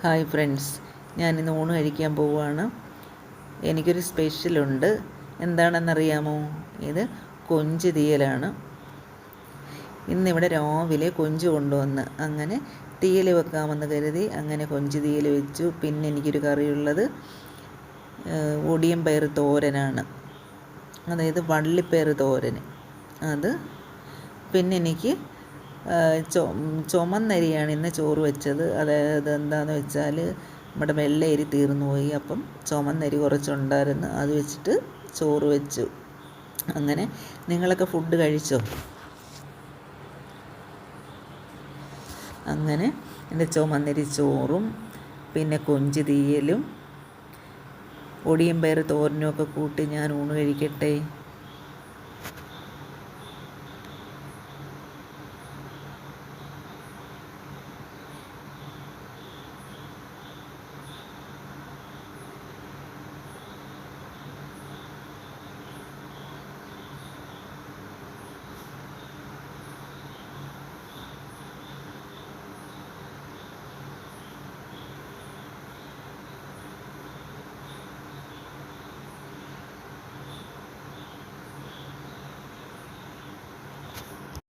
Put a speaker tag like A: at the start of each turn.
A: Hi friends, ഞാനിന്ന് ഊണ് കഴിക്കാൻ പോവുകയാണ്. എനിക്കൊരു സ്പെഷ്യലുണ്ട്. എന്താണെന്നറിയാമോ? ഇത് കൊഞ്ച് തീയലാണ്. ഇന്നിവിടെ രാവിലെ കൊഞ്ച് കൊണ്ടുവന്ന് അങ്ങനെ തീയൽ വെക്കാമെന്ന് കരുതി അങ്ങനെ കൊഞ്ച് തീയൽ വെച്ചു. പിന്നെ എനിക്കൊരു കറിയുള്ളത് ഒടിയൻ പയർ തോരനാണ്, അതായത് വള്ളിപ്പയർ തോരൻ. അത് പിന്നെ എനിക്ക് ചുമന്നരിയാണ് ഇന്ന് ചോറ് വെച്ചത്. അതായത് എന്താണെന്ന് വെച്ചാൽ നമ്മുടെ വെള്ളയരി തീർന്നു പോയി. അപ്പം ചുമന്നരി കുറച്ചുണ്ടായിരുന്നു, അത് വെച്ചിട്ട് ചോറ് വെച്ചു. അങ്ങനെ നിങ്ങളൊക്കെ ഫുഡ് കഴിച്ചോ? അങ്ങനെ എൻ്റെ ചുമന്നരി ചോറും പിന്നെ കൊഞ്ച് തീയലും ഒടിയൻ പയർ തോരനും ഒക്കെ കൂട്ടി ഞാൻ ഊണ് കഴിക്കട്ടെ.